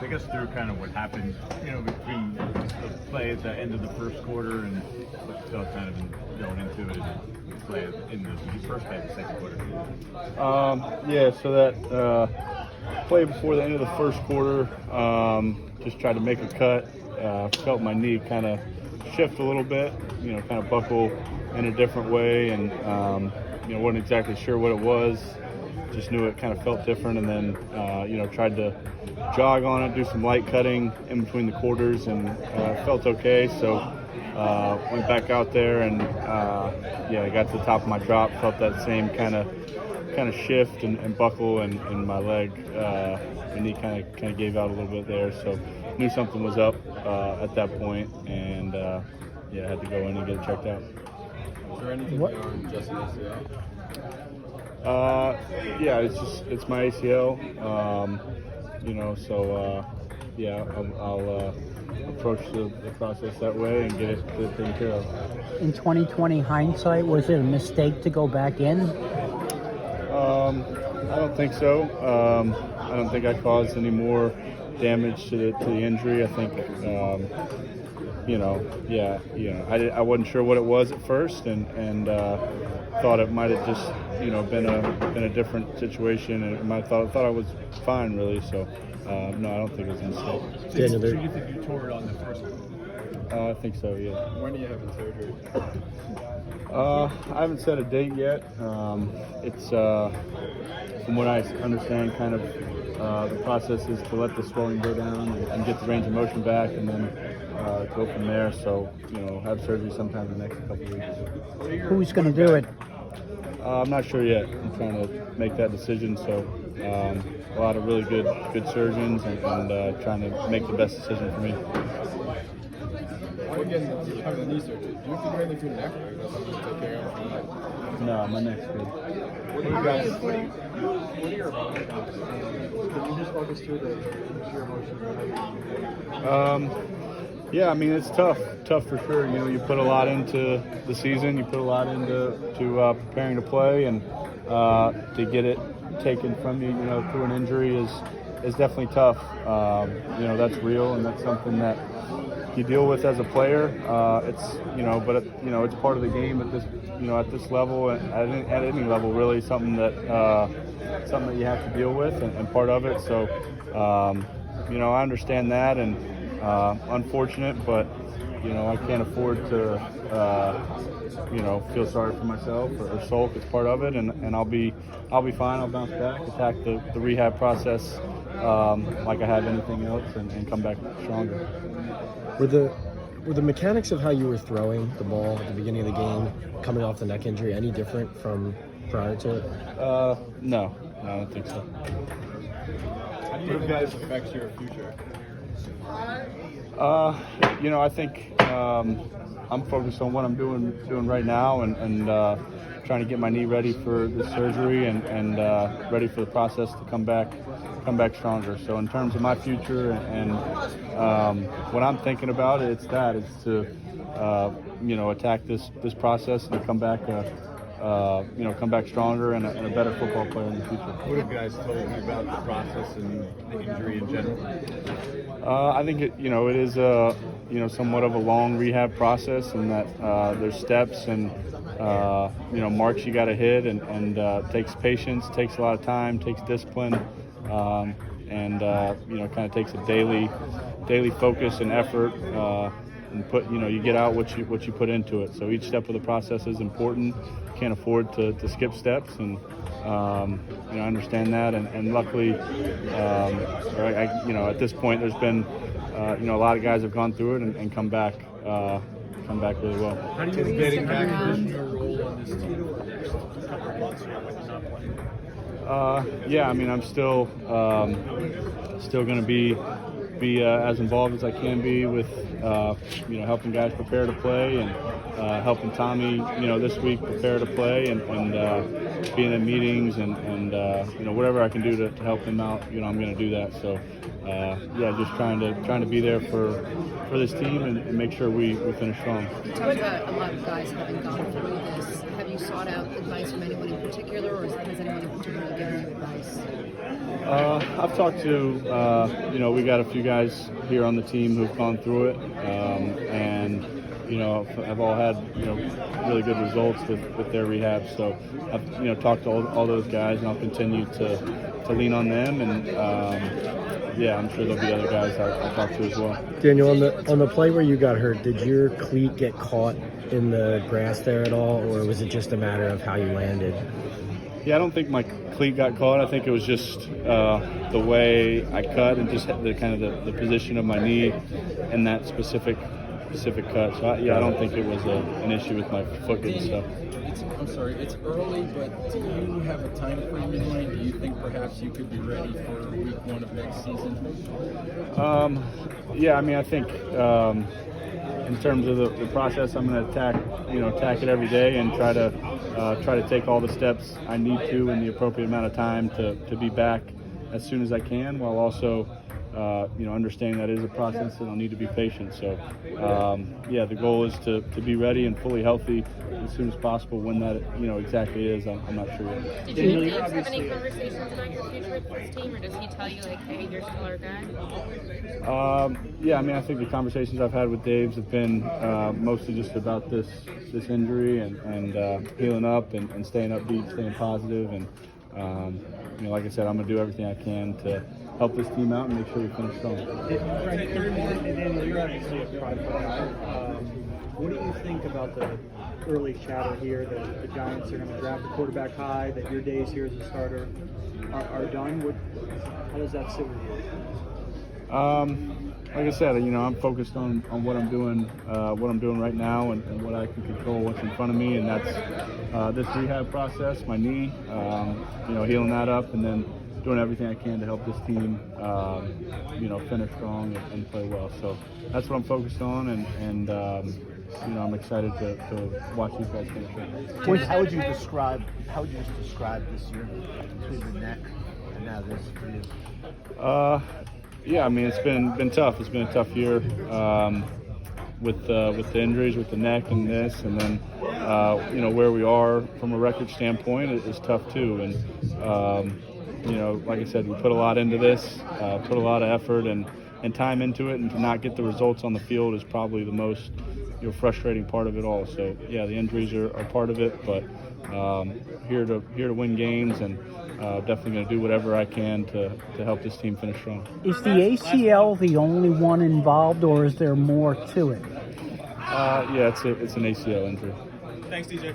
Take us through kind of what happened, between the play at the end of the first quarter and what's still kind of going into it and play in the first play of the second quarter. So that play before the end of the first quarter, just tried to make a cut. Felt my knee kind of shift a little bit, kind of buckle in a different way, and wasn't exactly sure what it was. Just knew it kind of felt different, and then tried to jog on it, do some light cutting in between the quarters, and felt okay. So went back out there, and I got to the top of my drop, felt that same kind of shift and buckle in my leg. My knee kind of gave out a little bit there, so knew something was up at that point, and had to go in and get it checked out. Is there anything beyond just an ACL? It's my ACL. I'll approach the process that way and get it taken care of. In 2020 hindsight, was it a mistake to go back in? I don't think so. I don't think I caused any more damage to the injury. I think, I wasn't sure what it was at first, and thought it might have just, been a different situation, and I thought I was fine, really. So, no, I don't think it was a mistake. So you think you tore it on the first one? I think so, yeah. When are you having surgery? I haven't set a date yet. It's from what I understand, kind of the process is to let the swelling go down and get the range of motion back, and then go from there. So, have surgery sometime in the next couple of weeks. Who's going to do it? I'm not sure yet. I'm trying to make that decision. So, a lot of really good surgeons, and trying to make the best decision for me. Again, having a knee surgery, do you have to do anything to your neck, or is that something you take care of? No, my neck's good. What are your emotions? Can you just walk us through your emotions? It's tough for sure. You put a lot into the season. You put a lot into preparing to play, and to get it taken from you, through an injury is definitely tough. That's real, and that's something that you deal with as a player. It's part of the game at this level, at any level, really. Something that you have to deal with, and part of it. So, I understand that, and unfortunate, but I can't afford to feel sorry for myself or sulk. It's part of it, and I'll be fine. I'll bounce back, attack the rehab process like I have anything else, and come back stronger. Were the mechanics of how you were throwing the ball at the beginning of the game, coming off the neck injury, any different from prior to it? No, I don't think so. How do you think this affects your future? I think I'm focused on what I'm doing right now, and trying to get my knee ready for the surgery, and ready for the process to come back stronger. So in terms of my future and what I'm thinking about, it's to attack this process and come back stronger and a better football player in the future. What have guys told you about the process and the injury in general? I think it is somewhat of a long rehab process, and that there's steps and marks you got to hit, and takes patience, takes a lot of time, takes discipline, and kind of takes a daily focus and effort, and you get out what you put into it. So each step of the process is important. Can't afford to skip steps, and I understand that, and luckily, at this point, there's been a lot of guys have gone through it and come back really well. How do you getting back into your role on this team for the next couple of months here when you're not playing? I'm still going to be as involved as I can be with helping guys prepare to play, and helping Tommy this week prepare to play, and being in meetings, and whatever I can do to help him out, I'm going to do that. So just trying to be there for this team, and make sure we finish strong. You talked about a lot of guys having gone through this. Have you you sought out advice from anyone in particular, or has anyone in particular given you advice? I've talked to, we got a few guys here on the team who've gone through it, and have all had, really good results with their rehab. So I've, talked to all those guys, and I'll continue to lean on them. And I'm sure there'll be other guys I'll talk to as well. Daniel, on the play where you got hurt, did your cleat get caught in the grass there at all, or was it just a matter of how you landed? Yeah, I don't think my cleat got caught. I think it was just the way I cut and just the kind of the position of my knee and that specific cut. So I don't think it was an issue with my foot getting stuck. I'm sorry, it's early, but do you have a time frame in mind? Do you think perhaps you could be ready for week 1 of next season? I think in terms of the process, I'm going to attack it every day and try to take all the steps I need to in the appropriate amount of time to be back as soon as I can, while also understanding that it is a process and I'll need to be patient. So, the goal is to be ready and fully healthy as soon as possible. When that, exactly is, I'm not sure yet. Did you have any conversations about your future with this team, or does he tell you, like, hey, you're still our guy? I think the conversations I've had with Dave have been mostly just about this injury and healing up and staying upbeat, staying positive. And, like I said, I'm going to do everything I can to help this team out and make sure we finish strong. Daniel, you're obviously a prideful guy. What do you think about the early chatter here that the Giants are going to draft a quarterback high, that your days here as a starter are done? How does that sit with you? Like I said, I'm focused on what I'm doing right now and what I can control, what's in front of me, and that's this rehab process, my knee, healing that up, and then doing everything I can to help this team, finish strong and play well. So that's what I'm focused on, and I'm excited to watch these guys finish. How would you describe this year between the neck and now this for you? It's been tough. It's been a tough year with the injuries, with the neck and this, and then where we are from a record standpoint is tough too. And like I said, we put a lot into this, put a lot of effort and time into it, and to not get the results on the field is probably the most frustrating part of it all. So the injuries are part of it, but here to win games, and definitely going to do whatever I can to help this team finish strong. Is the ACL the only one involved, or is there more to it? It's an ACL injury. Thanks, DJ.